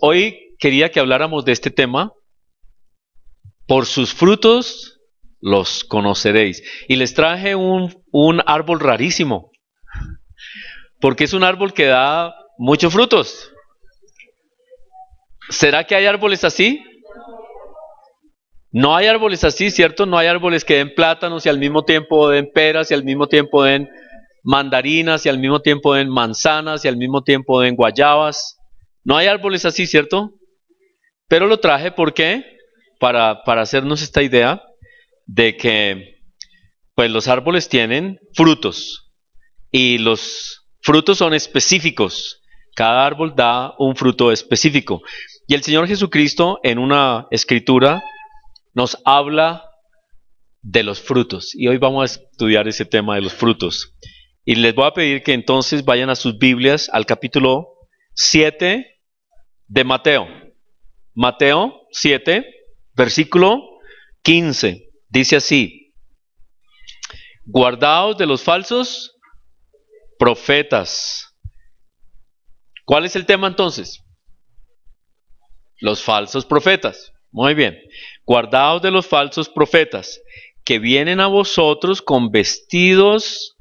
hoy quería que habláramos de este tema. Por sus frutos los conoceréis. Y les traje un árbol rarísimo, porque es un árbol que da muchos frutos. ¿Será que hay árboles así? No hay árboles así, ¿cierto? No hay árboles que den plátanos y al mismo tiempo den peras y al mismo tiempo den mandarinas y al mismo tiempo den manzanas y al mismo tiempo den guayabas. No hay árboles así, ¿cierto? Pero lo traje porque para hacernos esta idea de que pues los árboles tienen frutos y los frutos son específicos. Cada árbol da un fruto específico. Y el Señor Jesucristo en una escritura nos habla de los frutos. Y hoy vamos a estudiar ese tema de los frutos. Y les voy a pedir que entonces vayan a sus Biblias al capítulo 7 de Mateo. Mateo 7, versículo 15. Dice así: guardaos de los falsos profetas. ¿Cuál es el tema entonces? Los falsos profetas. Muy bien. Guardaos de los falsos profetas, que vienen a vosotros con vestidos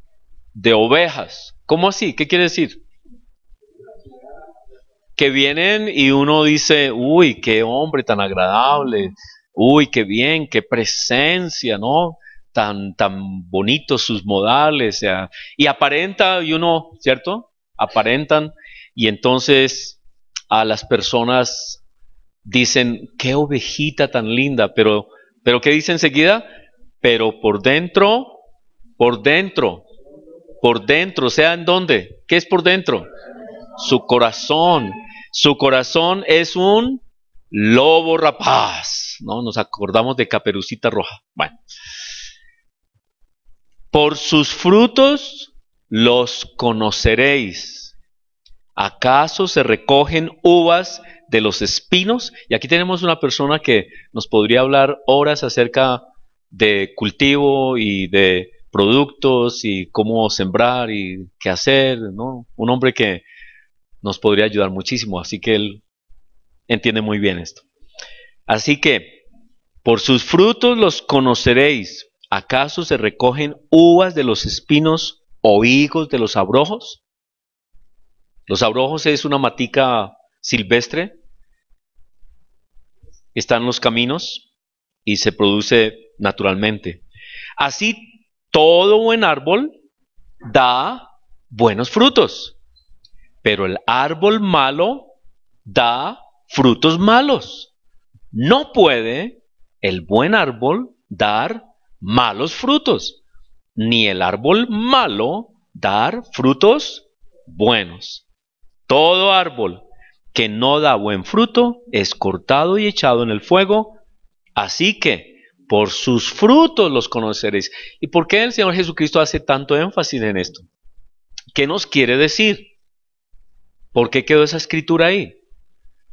de ovejas. ¿Cómo así? ¿Qué quiere decir? Que vienen y uno dice, uy, qué hombre tan agradable, uy, qué bien, qué presencia, ¿no? Tan bonitos sus modales, o sea, y aparenta, y uno, ¿cierto? Aparentan, y entonces a las personas dicen, qué ovejita tan linda, pero ¿qué dice enseguida? Pero por dentro, o sea, ¿en dónde? ¿Qué es por dentro? Su corazón. Su corazón es un lobo rapaz, ¿no? Nos acordamos de Caperucita Roja. Bueno. Por sus frutos los conoceréis. ¿Acaso se recogen uvas de los espinos? Y aquí tenemos una persona que nos podría hablar horas acerca de cultivo y de productos y cómo sembrar y qué hacer, ¿no? Un hombre que nos podría ayudar muchísimo, así que él entiende muy bien esto. Así que, por sus frutos los conoceréis. ¿Acaso se recogen uvas de los espinos o higos de los abrojos? Los abrojos es una matica silvestre, está en los caminos y se produce naturalmente. Así, todo buen árbol da buenos frutos. Pero el árbol malo da frutos malos. No puede el buen árbol dar malos frutos, ni el árbol malo dar frutos buenos. Todo árbol que no da buen fruto es cortado y echado en el fuego. Así que por sus frutos los conoceréis. ¿Y por qué el Señor Jesucristo hace tanto énfasis en esto? ¿Qué nos quiere decir? ¿Por qué quedó esa escritura ahí?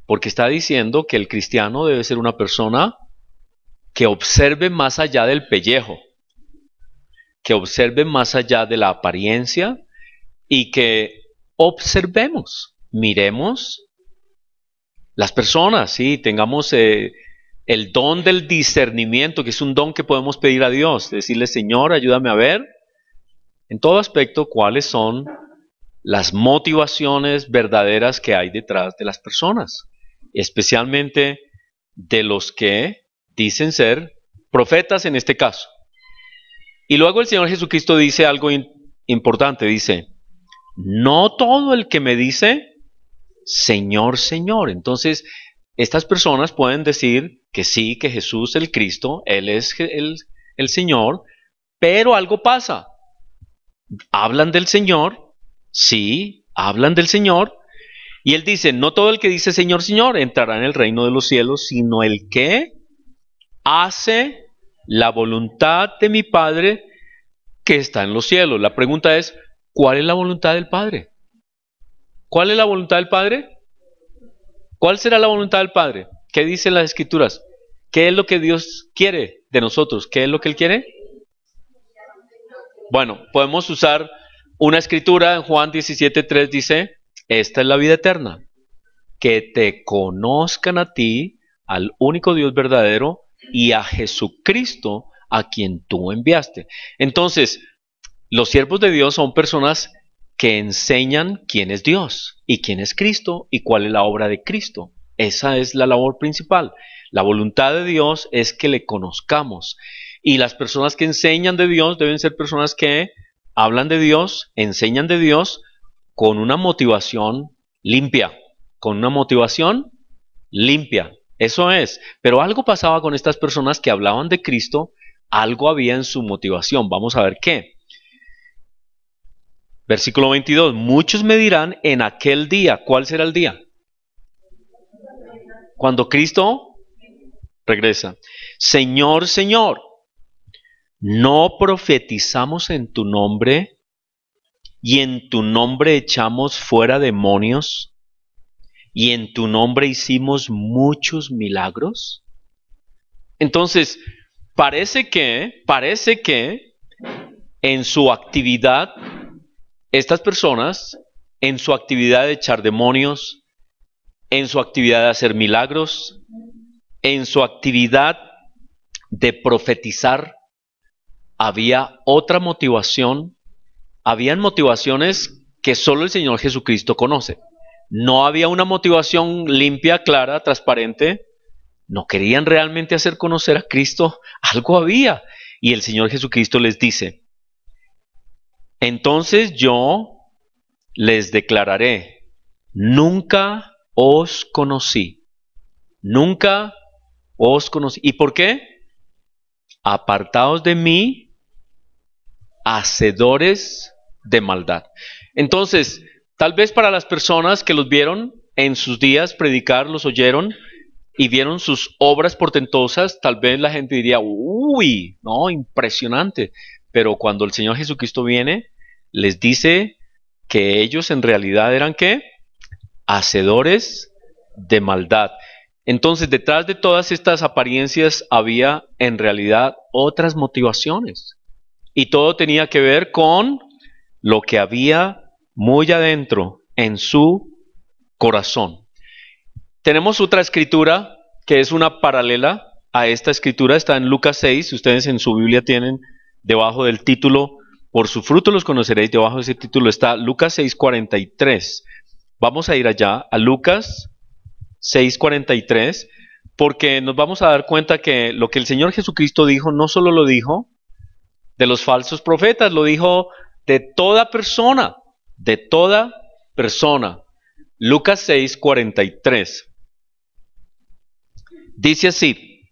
Porque está diciendo que el cristiano debe ser una persona que observe más allá del pellejo, que observe más allá de la apariencia y que observemos, miremos las personas, ¿sí? Tengamos el don del discernimiento, que es un don que podemos pedir a Dios, decirle, Señor, ayúdame a ver en todo aspecto cuáles son las motivaciones verdaderas que hay detrás de las personas, especialmente de los que dicen ser profetas en este caso. Y luego el Señor Jesucristo dice algo importante, dice, no todo el que me dice, Señor, Señor. Entonces, estas personas pueden decir que sí, que Jesús el Cristo, Él es el Señor, pero algo pasa. Hablan del Señor. Sí, hablan del Señor, y Él dice, no todo el que dice Señor, Señor entrará en el reino de los cielos, sino el que hace la voluntad de mi Padre que está en los cielos. La pregunta es, ¿cuál es la voluntad del Padre? ¿Cuál es la voluntad del Padre? ¿Cuál será la voluntad del Padre? ¿Qué dicen las Escrituras? ¿Qué es lo que Dios quiere de nosotros? ¿Qué es lo que Él quiere? Bueno, podemos usar una escritura en Juan 17:3 dice, esta es la vida eterna, que te conozcan a ti, al único Dios verdadero, y a Jesucristo, a quien tú enviaste. Entonces, los siervos de Dios son personas que enseñan quién es Dios y quién es Cristo y cuál es la obra de Cristo. Esa es la labor principal. La voluntad de Dios es que le conozcamos. Y las personas que enseñan de Dios deben ser personas que hablan de Dios, enseñan de Dios con una motivación limpia. Con una motivación limpia. Eso es. Pero algo pasaba con estas personas que hablaban de Cristo, algo había en su motivación. Vamos a ver qué. Versículo 22. Muchos me dirán en aquel día. ¿Cuál será el día? Cuando Cristo regresa. Señor, Señor, ¿no profetizamos en tu nombre y en tu nombre echamos fuera demonios y en tu nombre hicimos muchos milagros? Entonces, parece que en su actividad, estas personas, en su actividad de echar demonios, en su actividad de hacer milagros, en su actividad de profetizar, había otra motivación, habían motivaciones que solo el Señor Jesucristo conoce. No había una motivación limpia, clara, transparente. No querían realmente hacer conocer a Cristo. Algo había. Y el Señor Jesucristo les dice, entonces yo les declararé, nunca os conocí. Nunca os conocí. ¿Y por qué? Apartaos de mí, hacedores de maldad. Entonces, tal vez para las personas que los vieron en sus días predicar, los oyeron y vieron sus obras portentosas, tal vez la gente diría, uy, no, impresionante. Pero cuando el Señor Jesucristo viene, les dice que ellos en realidad eran ¿qué? Hacedores de maldad. Entonces, detrás de todas estas apariencias había en realidad otras motivaciones. Y todo tenía que ver con lo que había muy adentro en su corazón. Tenemos otra escritura que es una paralela a esta escritura. Está en Lucas 6. Ustedes en su Biblia tienen debajo del título, por su fruto los conoceréis. Debajo de ese título está Lucas 6:43. Vamos a ir allá a Lucas 6:43, porque nos vamos a dar cuenta que lo que el Señor Jesucristo dijo, no solo lo dijo de los falsos profetas, lo dijo de toda persona, de toda persona. Lucas 6:43. Dice así,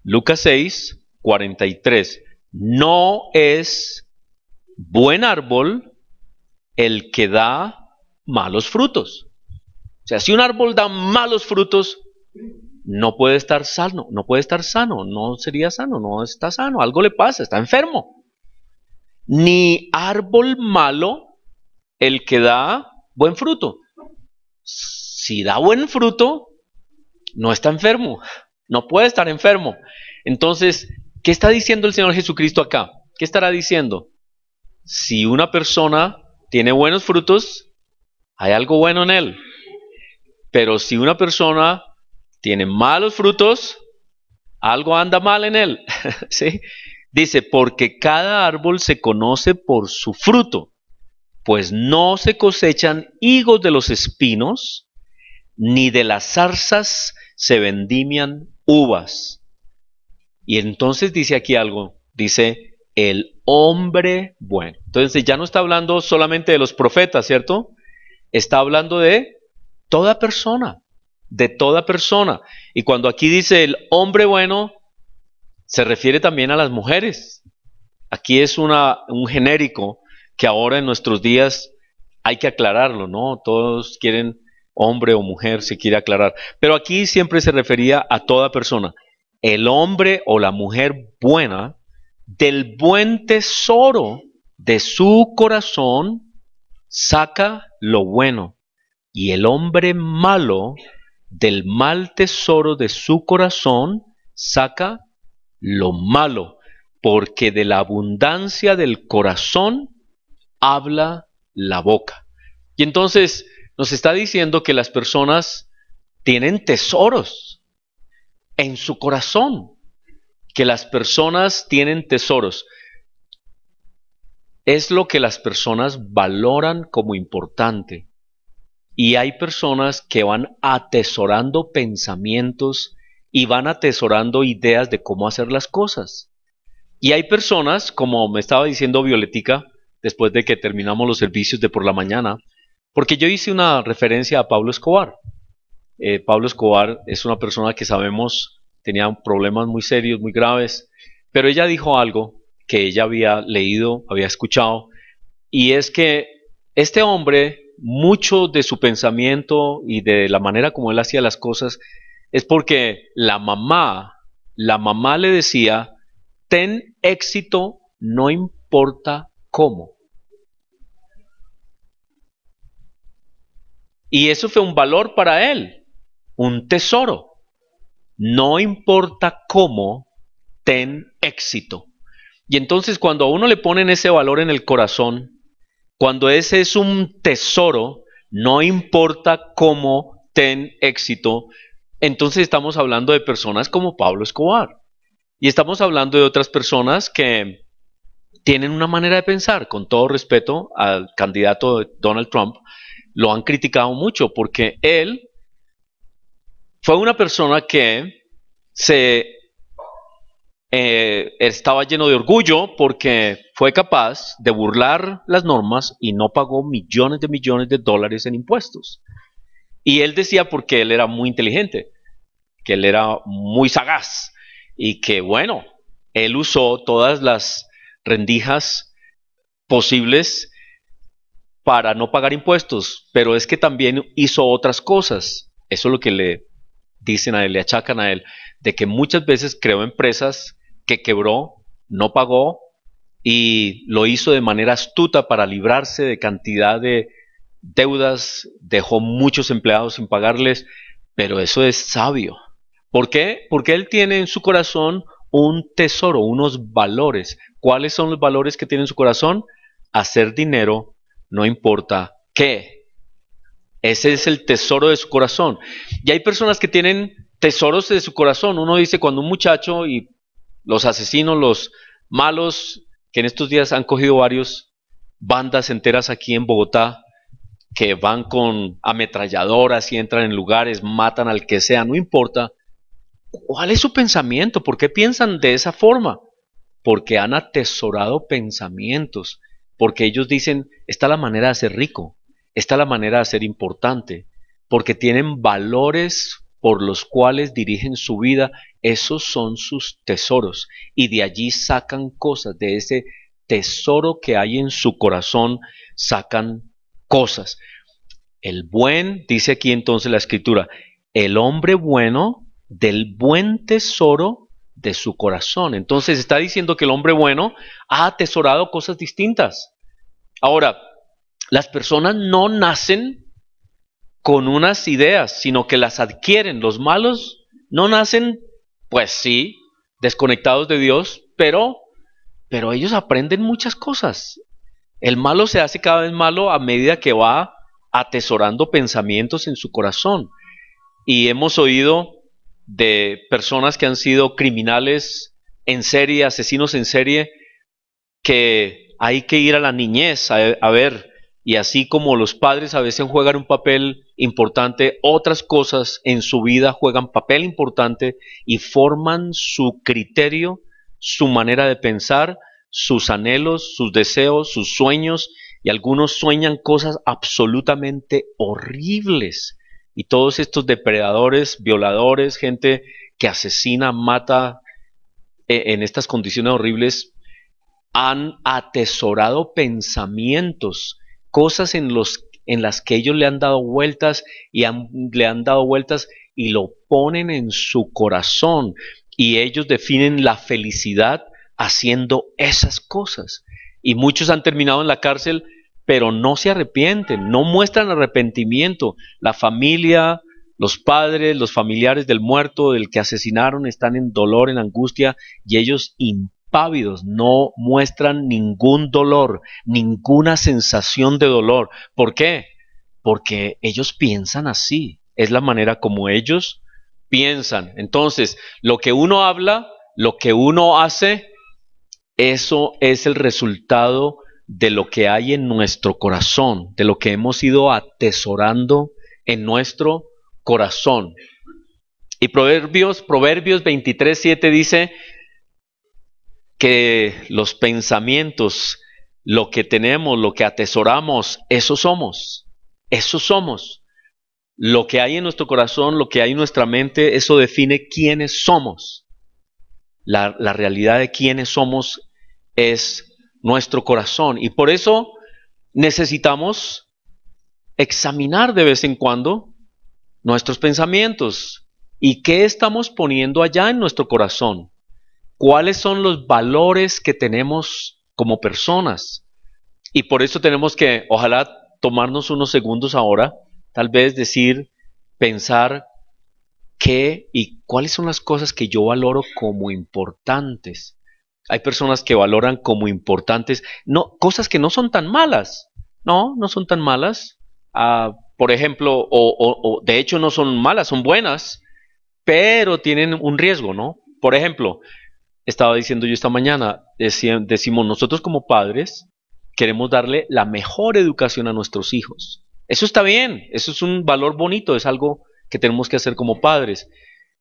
Lucas 6:43, no es buen árbol el que da malos frutos. O sea, si un árbol da malos frutos, no puede estar sano, no sería sano, no está sano, algo le pasa, está enfermo. Ni árbol malo el que da buen fruto. Si da buen fruto, no está enfermo, no puede estar enfermo. Entonces, ¿qué está diciendo el Señor Jesucristo acá? ¿Qué estará diciendo? Si una persona tiene buenos frutos, hay algo bueno en él. Pero si una persona tiene malos frutos, algo anda mal en él. ¿Sí? Dice, porque cada árbol se conoce por su fruto, pues no se cosechan higos de los espinos, ni de las zarzas se vendimian uvas. Y entonces dice aquí algo, dice, el hombre bueno. Entonces ya no está hablando solamente de los profetas, ¿cierto? Está hablando de toda persona, de toda persona. Y cuando aquí dice el hombre bueno, se refiere también a las mujeres. Aquí es un genérico que ahora en nuestros días hay que aclararlo, ¿no? Todos quieren hombre o mujer, se quiere aclarar. Pero aquí siempre se refería a toda persona. El hombre o la mujer buena, del buen tesoro de su corazón, saca lo bueno. Y el hombre malo, del mal tesoro de su corazón, saca lo malo, porque de la abundancia del corazón habla la boca. Y entonces, Nos está diciendo que las personas tienen tesoros en su corazón, que las personas tienen tesoros. Es lo que las personas valoran como importante. Y hay personas que van atesorando pensamientos y van atesorando ideas de cómo hacer las cosas. Y hay personas, como me estaba diciendo Violetica, después de que terminamos los servicios de por la mañana, porque yo hice una referencia a Pablo Escobar. Pablo Escobar es una persona que sabemos tenía problemas muy serios, muy graves, pero ella dijo algo que ella había leído, había escuchado, y es que este hombre, mucho de su pensamiento y de la manera como él hacía las cosas, es porque la mamá le decía, ten éxito, no importa cómo. Y eso fue un valor para él, un tesoro. No importa cómo, ten éxito. Y entonces cuando a uno le ponen ese valor en el corazón, cuando ese es un tesoro, no importa cómo, ten éxito, entonces estamos hablando de personas como Pablo Escobar. Y estamos hablando de otras personas que tienen una manera de pensar, con todo respeto al candidato Donald Trump, lo han criticado mucho porque él fue una persona que se estaba lleno de orgullo porque fue capaz de burlar las normas y no pagó millones de dólares en impuestos. Y él decía porque él era muy inteligente, que él era muy sagaz y que bueno, él usó todas las rendijas posibles para no pagar impuestos, pero es que también hizo otras cosas. Eso es lo que le dicen a él, le achacan a él, de que muchas veces creó empresas que quebró, no pagó y lo hizo de manera astuta para librarse de cantidad de deudas, dejó muchos empleados sin pagarles, pero eso es sabio. ¿Por qué? Porque él tiene en su corazón un tesoro, unos valores. ¿Cuáles son los valores que tiene en su corazón? Hacer dinero, no importa qué. Ese es el tesoro de su corazón. Y hay personas que tienen tesoros de su corazón. Uno dice cuando un muchacho y los asesinos, los malos, que en estos días han cogido varios bandas enteras aquí en Bogotá, que van con ametralladoras y entran en lugares, matan al que sea, no importa. ¿Cuál es su pensamiento? ¿Por qué piensan de esa forma? Porque han atesorado pensamientos, porque ellos dicen, esta es la manera de ser rico, esta es la manera de ser importante, porque tienen valores por los cuales dirigen su vida, esos son sus tesoros, y de allí sacan cosas, de ese tesoro que hay en su corazón, sacan cosas. El buen, dice aquí entonces la escritura, el hombre bueno del buen tesoro de su corazón. Entonces está diciendo que el hombre bueno ha atesorado cosas distintas. Ahora, las personas no nacen con unas ideas, sino que las adquieren. Los malos no nacen, pues sí, desconectados de Dios, pero ellos aprenden muchas cosas. El malo se hace cada vez malo a medida que va atesorando pensamientos en su corazón. Y hemos oído de personas que han sido criminales en serie, asesinos en serie, que hay que ir a la niñez a ver, y así como los padres a veces juegan un papel importante, otras cosas en su vida juegan papel importante y forman su criterio, su manera de pensar, sus anhelos, sus deseos, sus sueños, y algunos sueñan cosas absolutamente horribles. Y todos estos depredadores, violadores, gente que asesina, mata en estas condiciones horribles, han atesorado pensamientos, cosas en las que ellos le han dado vueltas y le han dado vueltas y lo ponen en su corazón y ellos definen la felicidad haciendo esas cosas. Y muchos han terminado en la cárcel, pero no se arrepienten, no muestran arrepentimiento. La familia, los padres, los familiares del muerto, del que asesinaron, están en dolor, en angustia, y ellos impávidos, no muestran ningún dolor, ninguna sensación de dolor. ¿Por qué? porque ellos piensan así. Es la manera como ellos piensan. Entonces, lo que uno habla, lo que uno hace, eso es el resultado de lo que hay en nuestro corazón, de lo que hemos ido atesorando en nuestro corazón. Y Proverbios 23:7 dice que los pensamientos, lo que tenemos, lo que atesoramos, eso somos. Eso somos. Lo que hay en nuestro corazón, lo que hay en nuestra mente, eso define quiénes somos. La realidad de quiénes somos es nuestro corazón. Y por eso necesitamos examinar de vez en cuando nuestros pensamientos y qué estamos poniendo allá en nuestro corazón. ¿Cuáles son los valores que tenemos como personas? Y por eso tenemos que, ojalá, tomarnos unos segundos ahora, tal vez decir, pensar qué y cuáles son las cosas que yo valoro como importantes. Hay personas que valoran como importantes, no, cosas que no son tan malas. No, no son tan malas. Por ejemplo, o de hecho no son malas, son buenas, pero tienen un riesgo, ¿no? Por ejemplo, estaba diciendo yo esta mañana, decimos nosotros como padres queremos darle la mejor educación a nuestros hijos. Eso está bien, eso es un valor bonito, es algo que tenemos que hacer como padres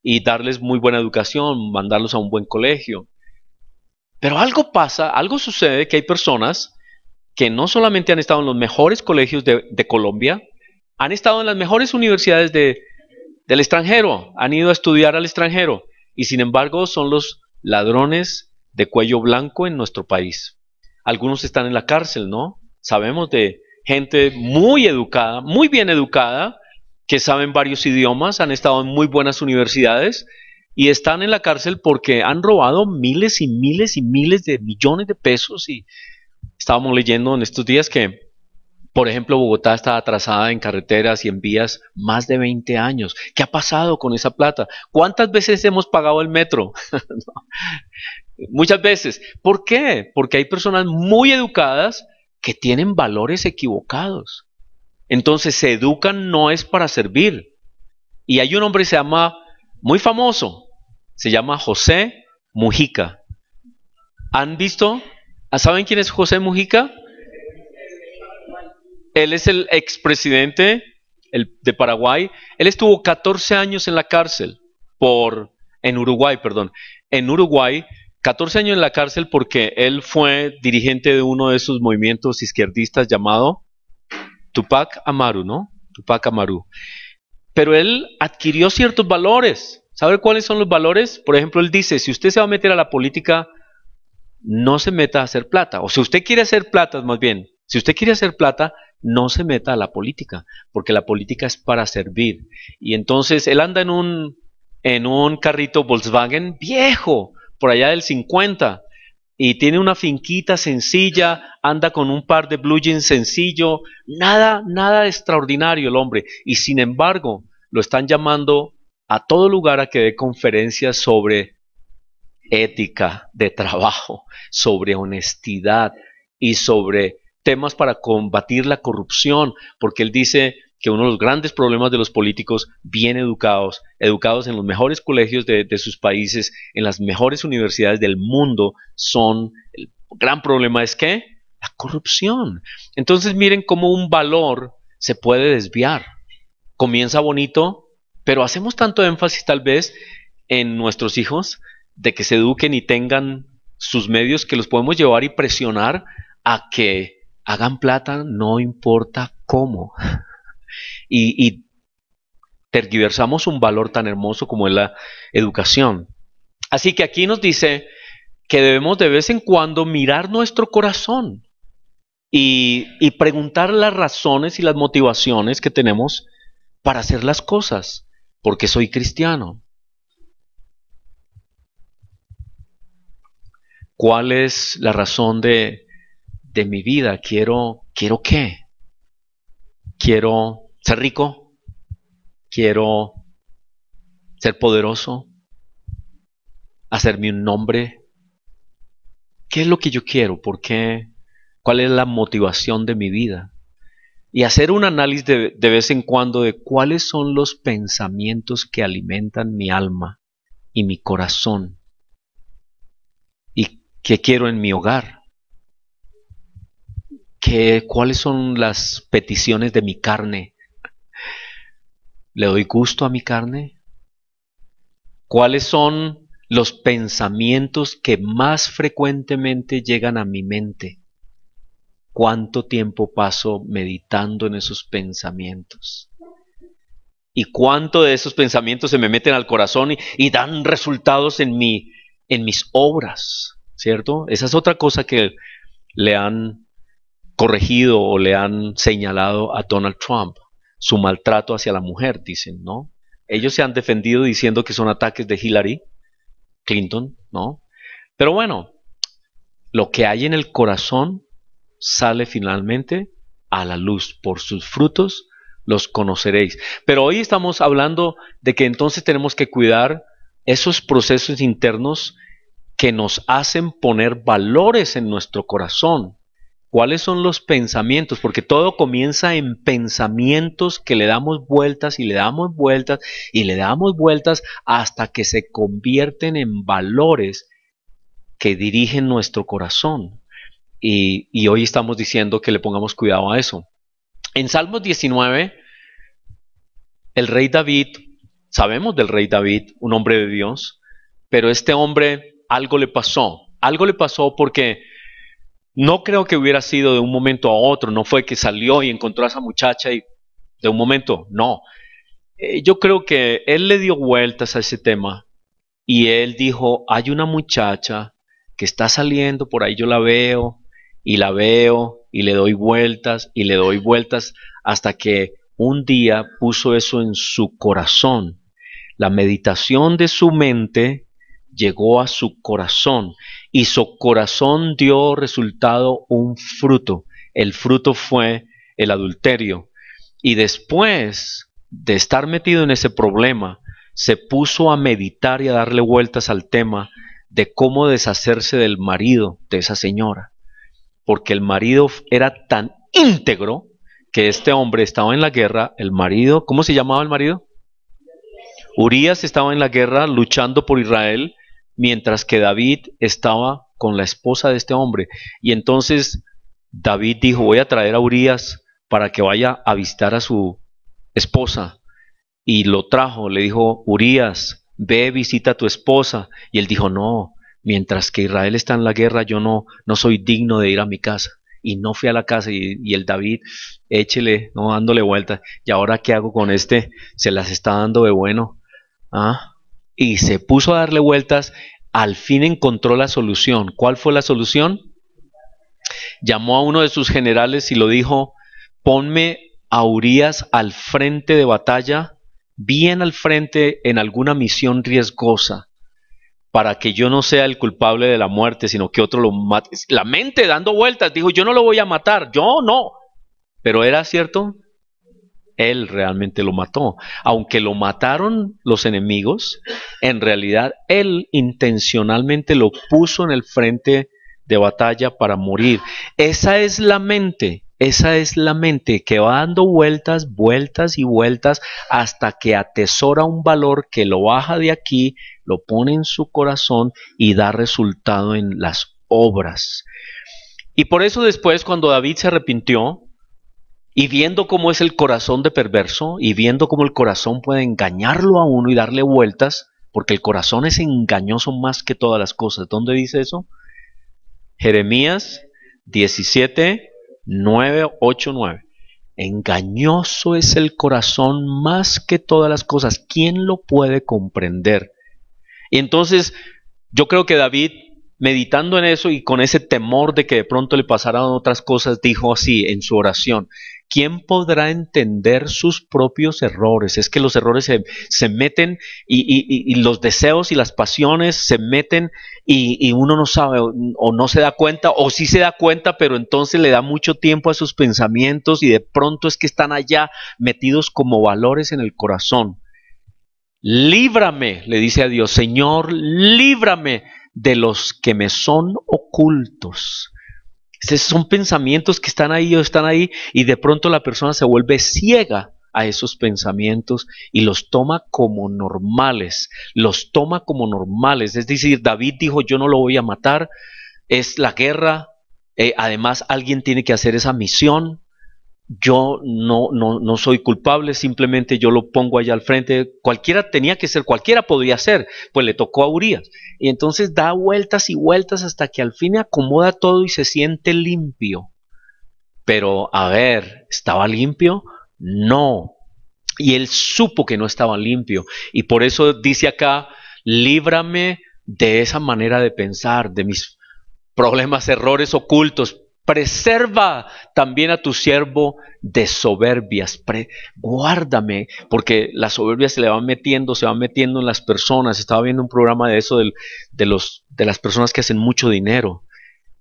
y darles muy buena educación, mandarlos a un buen colegio. Pero algo pasa, algo sucede que hay personas que no solamente han estado en los mejores colegios de Colombia, han estado en las mejores universidades del extranjero, han ido a estudiar al extranjero y sin embargo son los ladrones de cuello blanco en nuestro país. Algunos están en la cárcel, ¿no? Sabemos de gente muy educada, muy bien educada, que saben varios idiomas, han estado en muy buenas universidades y están en la cárcel porque han robado miles y miles y miles de millones de pesos. Y estábamos leyendo en estos días que, por ejemplo, Bogotá está atrasada en carreteras y en vías más de 20 años. ¿Qué ha pasado con esa plata? ¿Cuántas veces hemos pagado el metro? Muchas veces. ¿Por qué? Porque hay personas muy educadas que tienen valores equivocados. Entonces se educan no es para servir. Y hay un hombre que se llama, muy famoso, se llama José Mujica. ¿Han visto? ¿Saben quién es José Mujica? Él es el expresidente de Paraguay. Él estuvo 14 años en la cárcel en Uruguay, perdón. En Uruguay, 14 años en la cárcel porque él fue dirigente de uno de esos movimientos izquierdistas llamado Tupac Amaru, ¿no? Tupac Amaru. Pero él adquirió ciertos valores. ¿Sabe cuáles son los valores? Por ejemplo, él dice, si usted se va a meter a la política, no se meta a hacer plata. O si usted quiere hacer plata, más bien, si usted quiere hacer plata, no se meta a la política, porque la política es para servir. Y entonces él anda en un carrito Volkswagen viejo, por allá del 50, y tiene una finquita sencilla, anda con un par de blue jeans sencillo, nada extraordinario el hombre, y sin embargo lo están llamando a todo lugar a que dé conferencias sobre ética de trabajo, sobre honestidad y sobre temas para combatir la corrupción, porque él dice que uno de los grandes problemas de los políticos bien educados, educados en los mejores colegios de sus países, en las mejores universidades del mundo, el gran problema es ¿qué? La corrupción. Entonces miren cómo un valor se puede desviar. Comienza bonito, pero hacemos tanto énfasis tal vez en nuestros hijos de que se eduquen y tengan sus medios que los podemos llevar y presionar a que hagan plata, no importa cómo. Y tergiversamos un valor tan hermoso como es la educación. Así que aquí nos dice que debemos de vez en cuando mirar nuestro corazón y preguntar las razones y las motivaciones que tenemos para hacer las cosas. Porque soy cristiano. ¿Cuál es la razón de mi vida? ¿Quiero qué? ¿Quiero ser rico? ¿Quiero ser poderoso? ¿Hacerme un nombre? ¿Qué es lo que yo quiero? ¿Por qué? ¿Cuál es la motivación de mi vida? y hacer un análisis de vez en cuando de cuáles son los pensamientos que alimentan mi alma y mi corazón y qué quiero en mi hogar, cuáles son las peticiones de mi carne. ¿Le doy gusto a mi carne? ¿Cuáles son los pensamientos que más frecuentemente llegan a mi mente? ¿Cuánto tiempo paso meditando en esos pensamientos? ¿Y cuánto de esos pensamientos se me meten al corazón y dan resultados en mis obras? ¿Cierto? Esa es otra cosa que le han corregido o le han señalado a Donald Trump. Su maltrato hacia la mujer, dicen, ¿no? Ellos se han defendido diciendo que son ataques de Hillary Clinton, ¿no? Pero bueno, lo que hay en el corazón sale finalmente a la luz. Por sus frutos los conoceréis. Pero hoy estamos hablando de que entonces tenemos que cuidar esos procesos internos que nos hacen poner valores en nuestro corazón. ¿Cuáles son los pensamientos? Porque todo comienza en pensamientos que le damos vueltas y le damos vueltas y le damos vueltas hasta que se convierten en valores que dirigen nuestro corazón. Y hoy estamos diciendo que le pongamos cuidado a eso. En Salmos 19, el rey David, sabemos del rey David, un hombre de Dios, pero este hombre algo le pasó. Algo le pasó porque no creo que hubiera sido de un momento a otro, no fue que salió y encontró a esa muchacha y de un momento, no. Yo creo que él le dio vueltas a ese tema y él dijo, hay una muchacha que está saliendo, por ahí yo la veo y le doy vueltas y le doy vueltas hasta que un día puso eso en su corazón. La meditación de su mente llegó a su corazón y su corazón dio resultado un fruto. El fruto fue el adulterio. Y después de estar metido en ese problema, se puso a meditar y a darle vueltas al tema de cómo deshacerse del marido de esa señora. Porque el marido era tan íntegro que este hombre estaba en la guerra, el marido, ¿cómo se llamaba el marido? Urías estaba en la guerra luchando por Israel, mientras que David estaba con la esposa de este hombre. Y entonces David dijo, voy a traer a Urías para que vaya a visitar a su esposa. Y lo trajo, le dijo, Urías, ve, visita a tu esposa. Y él dijo, no, mientras que Israel está en la guerra, yo no soy digno de ir a mi casa. Y no fui a la casa y el David, échele, no dándole vueltas. ¿Y ahora qué hago con este? Se las está dando de bueno. ¿Ah? Y se puso a darle vueltas, al fin encontró la solución. ¿Cuál fue la solución? Llamó a uno de sus generales y lo dijo, ponme a Urías al frente de batalla, bien al frente en alguna misión riesgosa, para que yo no sea el culpable de la muerte, sino que otro lo mate. La mente dando vueltas, dijo, yo no lo voy a matar, yo no. Pero era cierto, él realmente lo mató. Aunque lo mataron los enemigos, en realidad él intencionalmente lo puso en el frente de batalla para morir. Esa es la mente que va dando vueltas, vueltas y vueltas hasta que atesora un valor que lo baja de aquí, lo pone en su corazón y da resultado en las obras. Y por eso después, cuando David se arrepintió, y viendo cómo es el corazón de perverso, y viendo cómo el corazón puede engañarlo a uno y darle vueltas, porque el corazón es engañoso más que todas las cosas. ¿Dónde dice eso? Jeremías 17, 9, 8, 9. Engañoso es el corazón más que todas las cosas. ¿Quién lo puede comprender? Y entonces, yo creo que David, meditando en eso y con ese temor de que de pronto le pasaran otras cosas, dijo así en su oración, ¿quién podrá entender sus propios errores? Es que los errores se meten y los deseos y las pasiones se meten y uno no sabe o no se da cuenta, o sí se da cuenta, pero entonces le da mucho tiempo a sus pensamientos y de pronto es que están allá metidos como valores en el corazón. Líbrame, le dice a Dios, Señor, líbrame de los que me son ocultos. Esos son pensamientos que están ahí y de pronto la persona se vuelve ciega a esos pensamientos y los toma como normales, los toma como normales. Es decir, David dijo, yo no lo voy a matar, es la guerra, además alguien tiene que hacer esa misión, yo no soy culpable, simplemente yo lo pongo allá al frente, cualquiera tenía que ser, cualquiera podría ser, pues le tocó a Urías. Y entonces da vueltas y vueltas hasta que al fin acomoda todo y se siente limpio. Pero a ver, ¿estaba limpio? No. Y él supo que no estaba limpio. Y por eso dice acá, líbrame de esa manera de pensar, de mis problemas, errores ocultos. Preserva también a tu siervo de soberbias. Guárdame, porque la soberbia se va metiendo en las personas. Estaba viendo un programa de eso de las personas que hacen mucho dinero.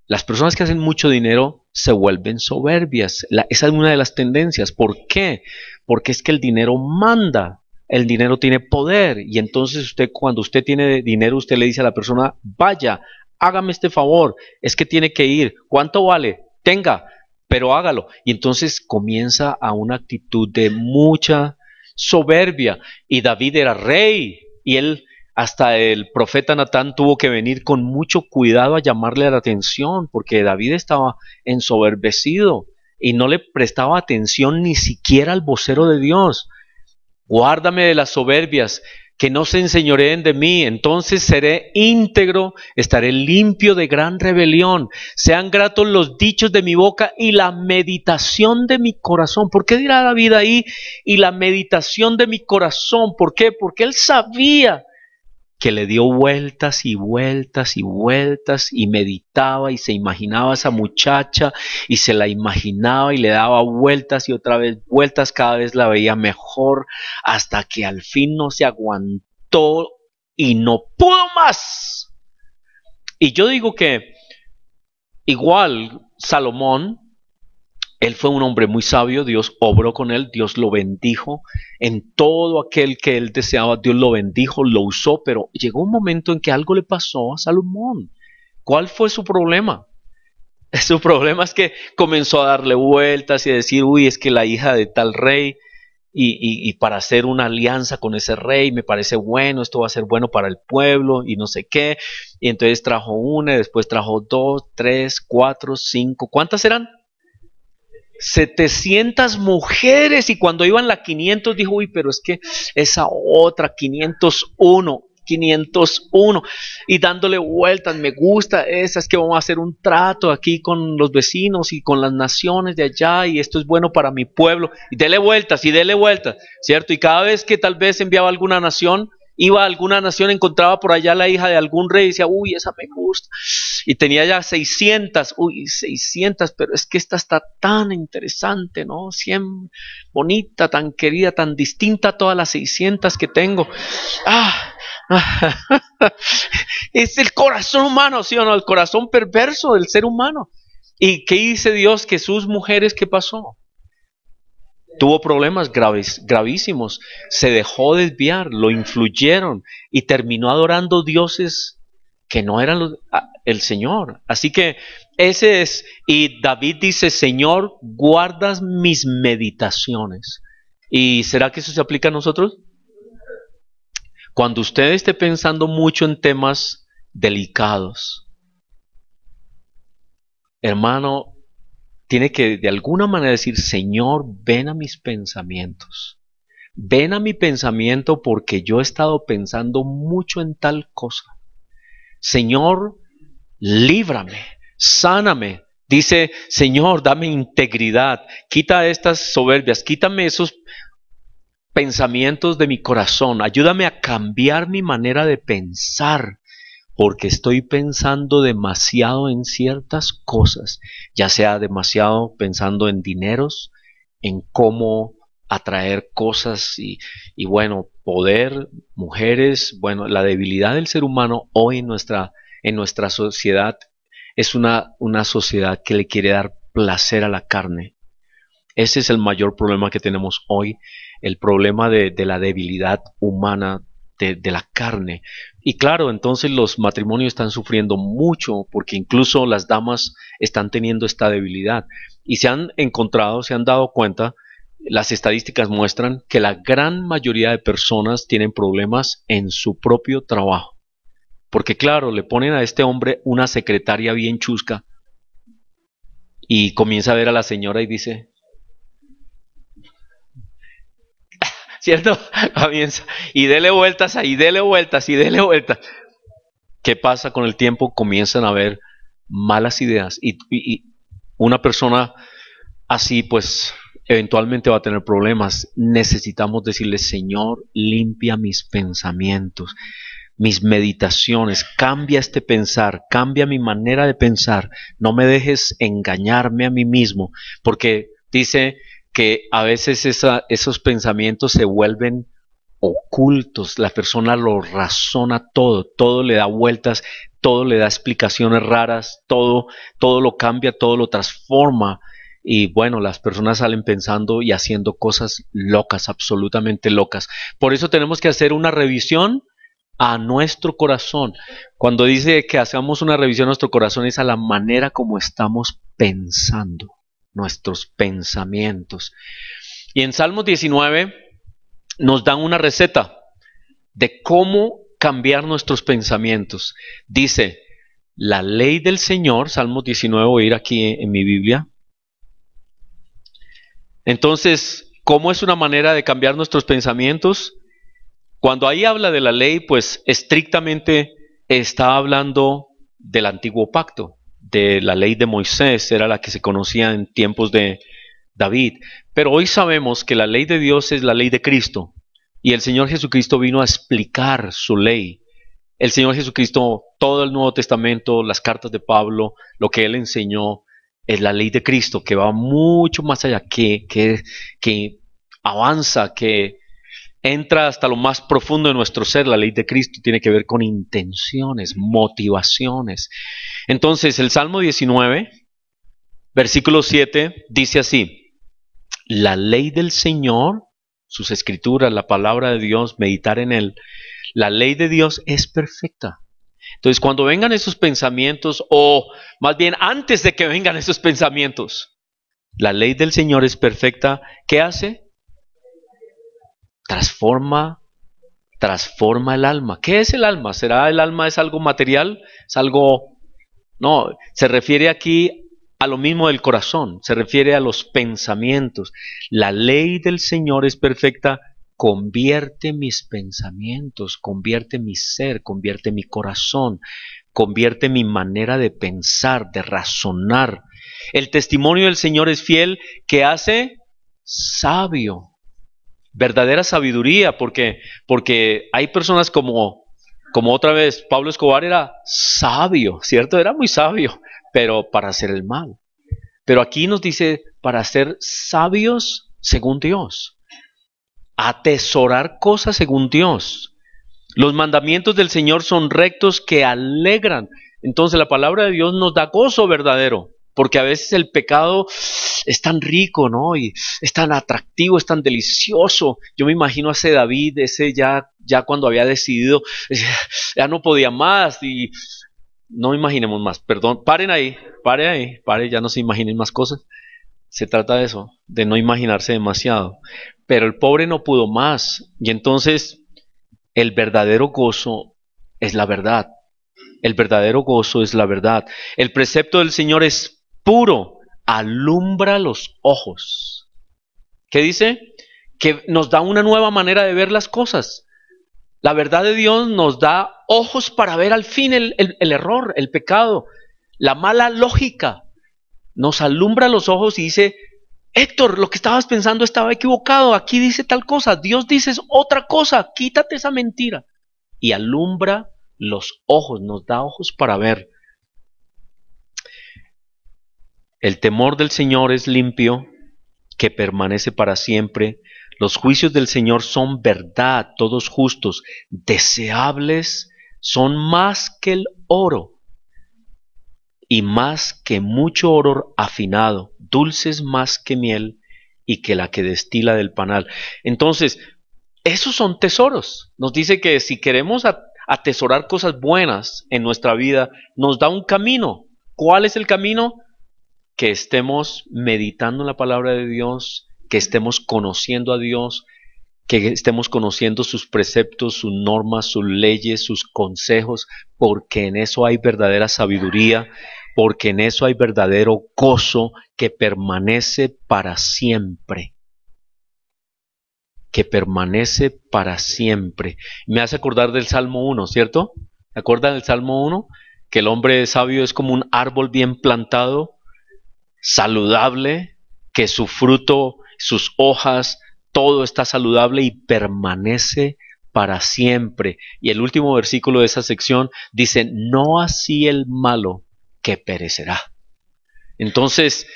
Las personas que hacen mucho dinero se vuelven soberbias. Esa es una de las tendencias. ¿Por qué? Porque es que el dinero manda. El dinero tiene poder. Y entonces usted, cuando usted tiene dinero, usted le dice a la persona, vaya, hágame este favor. Es que tiene que ir. ¿Cuánto vale? Tenga, pero hágalo. Y entonces comienza a una actitud de mucha soberbia. Y David era rey. Y él hasta el profeta Natán tuvo que venir con mucho cuidado a llamarle la atención, porque David estaba ensoberbecido y no le prestaba atención ni siquiera al vocero de Dios. Guárdame de las soberbias, que no se enseñoreen de mí, entonces seré íntegro, estaré limpio de gran rebelión. Sean gratos los dichos de mi boca y la meditación de mi corazón. ¿Por qué dirá David ahí? Y la meditación de mi corazón. ¿Por qué? Porque él sabía que le dio vueltas y vueltas y vueltas y meditaba y se imaginaba a esa muchacha y se la imaginaba y le daba vueltas y otra vez vueltas, cada vez la veía mejor hasta que al fin no se aguantó y no pudo más. Y yo digo que igual Salomón, él fue un hombre muy sabio, Dios obró con él, Dios lo bendijo, en todo aquel que él deseaba, Dios lo bendijo, lo usó, pero llegó un momento en que algo le pasó a Salomón. ¿Cuál fue su problema? Su problema es que comenzó a darle vueltas y a decir, uy, es que la hija de tal rey, y para hacer una alianza con ese rey, me parece bueno, esto va a ser bueno para el pueblo y no sé qué. Y entonces trajo una, y después trajo dos, tres, cuatro, cinco, ¿cuántas eran? 700 mujeres y cuando iban la 500 dijo, uy, pero es que esa otra 501 y dándole vueltas, me gusta esa, es que vamos a hacer un trato aquí con los vecinos y con las naciones de allá y esto es bueno para mi pueblo y dele vueltas, ¿cierto? Y cada vez que tal vez enviaba a alguna nación, iba a alguna nación, encontraba por allá la hija de algún rey y decía, uy, esa me gusta. Y tenía ya 600, uy, 600, pero es que esta está tan interesante, ¿no? 100, bonita, tan querida, tan distinta a todas las 600 que tengo. Es el corazón humano, ¿sí o no? El corazón perverso del ser humano. ¿Y qué dice Dios? Que sus mujeres, ¿qué pasó? Tuvo problemas gravísimos, se dejó desviar, lo influyeron y terminó adorando dioses que no eran el Señor. Así que ese es, y David dice, Señor, guardas mis meditaciones. ¿Y será que eso se aplica a nosotros? Cuando usted esté pensando mucho en temas delicados, hermano, tiene que de alguna manera decir, Señor, ven a mis pensamientos. Ven a mi pensamiento porque yo he estado pensando mucho en tal cosa. Señor, líbrame, sáname. Dice, Señor, dame integridad, quita estas soberbias, quítame esos pensamientos de mi corazón, ayúdame a cambiar mi manera de pensar, porque estoy pensando demasiado en ciertas cosas, ya sea demasiado pensando en dineros, en cómo atraer cosas y bueno, poder, mujeres, bueno, la debilidad del ser humano hoy en nuestra sociedad es una sociedad que le quiere dar placer a la carne. Ese es el mayor problema que tenemos hoy, el problema de la debilidad humana de la carne. Y claro, entonces los matrimonios están sufriendo mucho porque incluso las damas están teniendo esta debilidad. Y se han encontrado, se han dado cuenta, las estadísticas muestran que la gran mayoría de personas tienen problemas en su propio trabajo. Porque claro, le ponen a este hombre una secretaria bien chusca y comienza a ver a la señora y dice, ¿cierto? Comienza, y dele vueltas ahí, dele vueltas y dele vueltas. ¿Qué pasa con el tiempo? Comienzan a haber malas ideas y una persona así pues eventualmente va a tener problemas. Necesitamos decirle, Señor, limpia mis pensamientos, mis meditaciones, cambia este pensar, cambia mi manera de pensar, no me dejes engañarme a mí mismo, porque dice que a veces esos pensamientos se vuelven ocultos, la persona lo razona todo, todo le da vueltas, todo le da explicaciones raras, todo lo cambia, todo lo transforma. Y bueno, las personas salen pensando y haciendo cosas locas, absolutamente locas. Por eso tenemos que hacer una revisión a nuestro corazón. Cuando dice que hagamos una revisión a nuestro corazón es a la manera como estamos pensando, nuestros pensamientos. Y en Salmos 19 nos dan una receta de cómo cambiar nuestros pensamientos. Dice, la ley del Señor, Salmos 19, voy a ir aquí en mi Biblia. Entonces, ¿cómo es una manera de cambiar nuestros pensamientos? Cuando ahí habla de la ley, pues estrictamente está hablando del antiguo pacto, de la ley de Moisés, era la que se conocía en tiempos de David. Pero hoy sabemos que la ley de Dios es la ley de Cristo. Y el Señor Jesucristo vino a explicar su ley. El Señor Jesucristo, todo el Nuevo Testamento, las cartas de Pablo, lo que Él enseñó, es la ley de Cristo, que va mucho más allá, que avanza, que entra hasta lo más profundo de nuestro ser. La ley de Cristo tiene que ver con intenciones, motivaciones. Entonces, el Salmo 19, versículo 7, dice así, la ley del Señor, sus escrituras, la palabra de Dios, meditar en él, la ley de Dios es perfecta. Entonces, cuando vengan esos pensamientos, o más bien antes de que vengan esos pensamientos, la ley del Señor es perfecta. ¿Qué hace? Transforma el alma. ¿Qué es el alma? ¿Será el alma es algo material? ¿Es algo? No, se refiere aquí a lo mismo del corazón, se refiere a los pensamientos. La ley del Señor es perfecta, convierte mis pensamientos, convierte mi ser, convierte mi corazón, convierte mi manera de pensar, de razonar. El testimonio del Señor es fiel, que hace sabio. Verdadera sabiduría, porque hay personas como otra vez, Pablo Escobar era sabio, ¿cierto? Era muy sabio, pero para hacer el mal. Pero aquí nos dice, para ser sabios según Dios, atesorar cosas según Dios. Los mandamientos del Señor son rectos que alegran. Entonces la palabra de Dios nos da gozo verdadero. Porque a veces el pecado es tan rico, ¿no? Y es tan atractivo, es tan delicioso. Yo me imagino a ese David, ese ya cuando había decidido, ya no podía más y no imaginemos más. Perdón, pare, ya no se imaginen más cosas. Se trata de eso, de no imaginarse demasiado. Pero el pobre no pudo más y entonces el verdadero gozo es la verdad. El verdadero gozo es la verdad. El precepto del Señor es puro, alumbra los ojos. ¿Qué dice? Que nos da una nueva manera de ver las cosas. La verdad de Dios nos da ojos para ver al fin el error, el pecado, la mala lógica. Nos alumbra los ojos y dice, Héctor, lo que estabas pensando estaba equivocado, aquí dice tal cosa, Dios dice otra cosa, quítate esa mentira. Y alumbra los ojos, nos da ojos para ver. El temor del Señor es limpio, que permanece para siempre. Los juicios del Señor son verdad, todos justos, deseables, son más que el oro y más que mucho oro afinado, dulces más que miel y que la que destila del panal. Entonces, Esos son tesoros. Nos dice que si queremos atesorar cosas buenas en nuestra vida, nos da un camino. ¿Cuál es el camino? Que estemos meditando en la palabra de Dios, que estemos conociendo a Dios, que estemos conociendo sus preceptos, sus normas, sus leyes, sus consejos, porque en eso hay verdadera sabiduría, porque en eso hay verdadero gozo que permanece para siempre, que permanece para siempre. Me hace acordar del Salmo 1, ¿cierto? ¿Se acuerdan del Salmo 1? Que el hombre sabio es como un árbol bien plantado, saludable, que su fruto, sus hojas, todo está saludable y permanece para siempre. Y el último versículo de esa sección dice, no así el malo que perecerá. Entonces,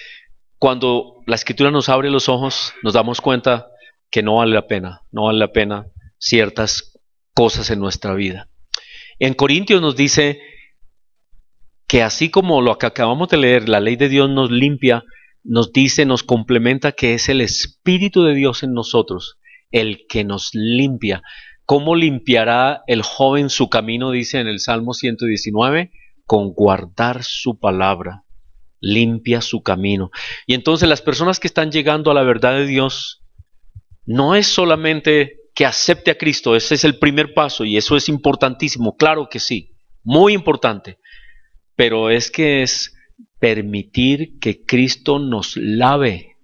cuando la escritura nos abre los ojos, nos damos cuenta que no vale la pena, no vale la pena ciertas cosas en nuestra vida. En Corintios nos dice que así como lo que acabamos de leer, la ley de Dios nos limpia, nos dice, nos complementa que es el Espíritu de Dios en nosotros, el que nos limpia. ¿Cómo limpiará el joven su camino? Dice en el Salmo 119, con guardar su palabra, limpia su camino. Y entonces las personas que están llegando a la verdad de Dios, no es solamente que acepte a Cristo, ese es el primer paso y eso es importantísimo, claro que sí, muy importante, pero es que es permitir que Cristo nos lave.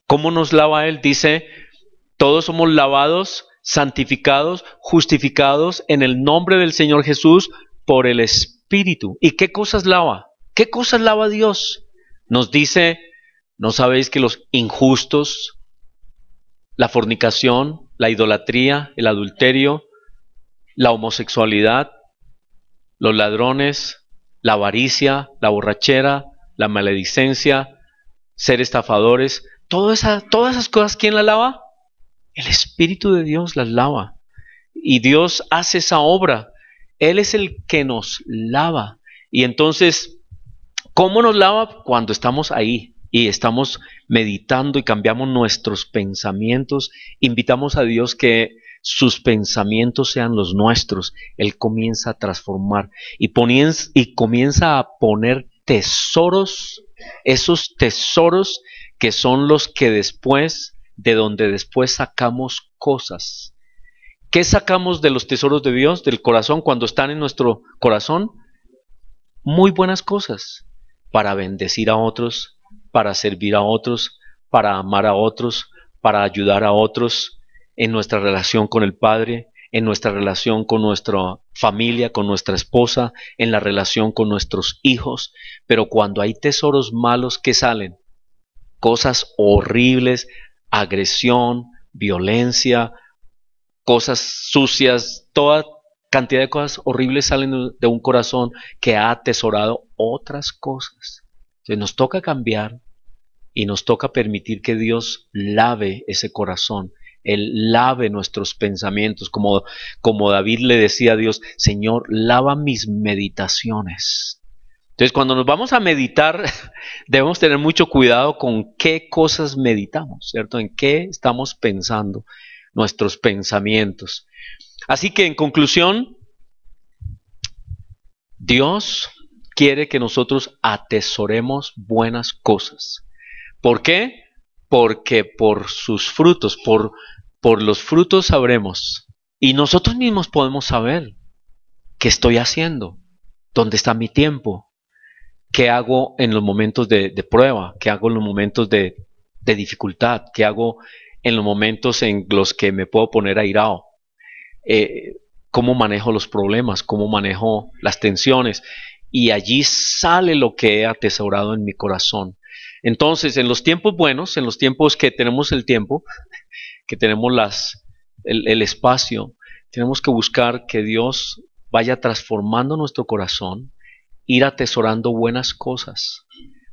¿Cómo nos lava Él? Dice, todos somos lavados, santificados, justificados en el nombre del Señor Jesús por el Espíritu. ¿Y qué cosas lava? ¿Qué cosas lava Dios? Nos dice, ¿no sabéis que los injustos, la fornicación, la idolatría, el adulterio, la homosexualidad, los ladrones, la avaricia, la borrachera, la maledicencia, ser estafadores, todas esas cosas, ¿quién las lava? El Espíritu de Dios las lava. Y Dios hace esa obra. Él es el que nos lava. Y entonces, ¿cómo nos lava? Cuando estamos ahí y estamos meditando y cambiamos nuestros pensamientos, invitamos a Dios que sus pensamientos sean los nuestros. Él comienza a transformar y comienza a poner tesoros, esos tesoros que son los que después, de donde después sacamos cosas. ¿Qué sacamos de los tesoros de Dios, del corazón, cuando están en nuestro corazón? Muy buenas cosas para bendecir a otros, para servir a otros, para amar a otros, para ayudar a otros en nuestra relación con el Padre, en nuestra relación con nuestra familia, con nuestra esposa, en la relación con nuestros hijos. Pero cuando hay tesoros malos que salen, cosas horribles, agresión, violencia, cosas sucias, toda cantidad de cosas horribles salen de un corazón que ha atesorado otras cosas. Entonces nos toca cambiar y nos toca permitir que Dios lave ese corazón. Él lave nuestros pensamientos, como David le decía a Dios, Señor, lava mis meditaciones. Entonces, cuando nos vamos a meditar, debemos tener mucho cuidado con qué cosas meditamos, ¿cierto? En qué estamos pensando, nuestros pensamientos. Así que, en conclusión, Dios quiere que nosotros atesoremos buenas cosas. ¿Por qué? Porque por sus frutos, por los frutos sabremos. Y nosotros mismos podemos saber qué estoy haciendo, dónde está mi tiempo, qué hago en los momentos de prueba, qué hago en los momentos de dificultad, qué hago en los momentos en los que me puedo poner airado, cómo manejo los problemas, cómo manejo las tensiones. Y allí sale lo que he atesorado en mi corazón. Entonces, en los tiempos buenos, en los tiempos que tenemos el tiempo, que tenemos el espacio, tenemos que buscar que Dios vaya transformando nuestro corazón, ir atesorando buenas cosas,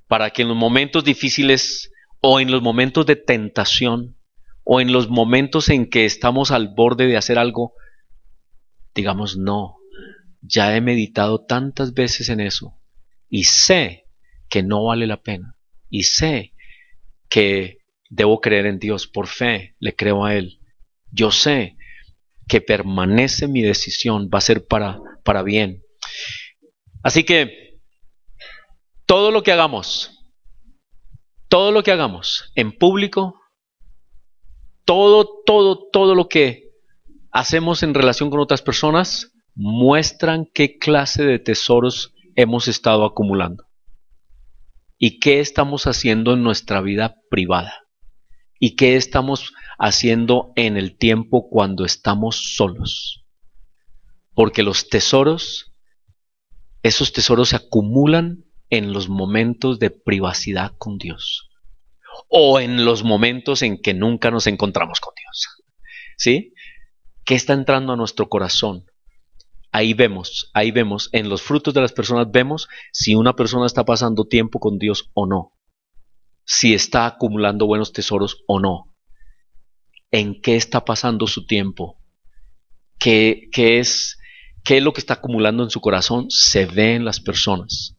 para que en los momentos difíciles o en los momentos de tentación o en los momentos en que estamos al borde de hacer algo, digamos, no, ya he meditado tantas veces en eso y sé que no vale la pena y sé que debo creer en Dios por fe, le creo a Él. Yo sé que permanece mi decisión, va a ser para bien. Así que todo lo que hagamos en público, todo lo que hacemos en relación con otras personas, muestran qué clase de tesoros hemos estado acumulando y qué estamos haciendo en nuestra vida privada y qué estamos haciendo en el tiempo cuando estamos solos. Porque los tesoros, esos tesoros se acumulan en los momentos de privacidad con Dios o en los momentos en que nunca nos encontramos con Dios. ¿Sí? ¿Qué está entrando a nuestro corazón? Ahí vemos, en los frutos de las personas vemos si una persona está pasando tiempo con Dios o no, si está acumulando buenos tesoros o no, en qué está pasando su tiempo, qué es lo que está acumulando en su corazón, se ve en las personas.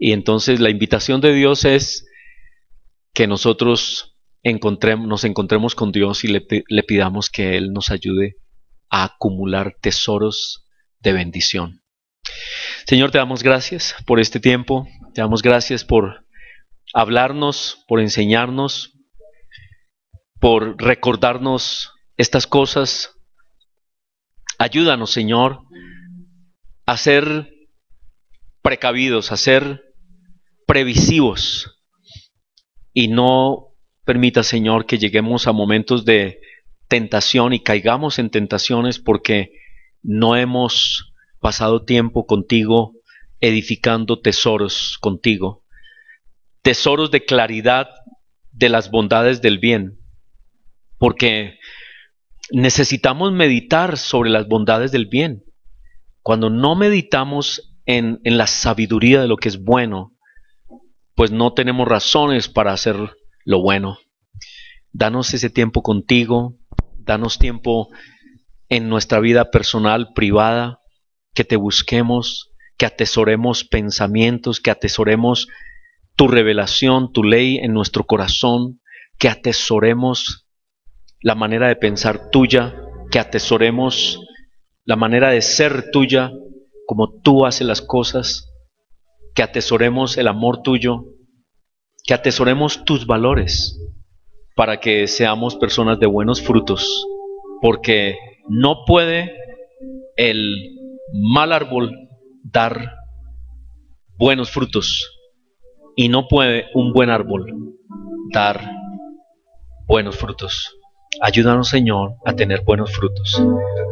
Y entonces la invitación de Dios es que nosotros nos encontremos con Dios y le pidamos que Él nos ayude a acumular tesoros de bendición. Señor, te damos gracias por este tiempo, te damos gracias por hablarnos, por enseñarnos, por recordarnos estas cosas. Ayúdanos, Señor, a ser precavidos, a ser previsivos y no permita, Señor, que lleguemos a momentos de tentación y caigamos en tentaciones porque no hemos pasado tiempo contigo edificando tesoros contigo, tesoros de claridad de las bondades del bien, porque necesitamos meditar sobre las bondades del bien. Cuando no meditamos en la sabiduría de lo que es bueno, pues no tenemos razones para hacer lo bueno. Danos ese tiempo contigo, danos tiempo en nuestra vida personal, privada, que te busquemos, que atesoremos pensamientos, que atesoremos tu revelación, tu ley en nuestro corazón, que atesoremos la manera de pensar tuya, que atesoremos la manera de ser tuya, como tú haces las cosas, que atesoremos el amor tuyo, que atesoremos tus valores, para que seamos personas de buenos frutos, porque no puede el mal árbol dar buenos frutos y no puede un buen árbol dar buenos frutos. Ayúdanos, Señor, a tener buenos frutos.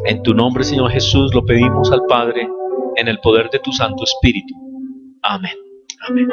En tu nombre, Señor Jesús, lo pedimos al Padre, en el poder de tu Santo Espíritu. Amén. Amén.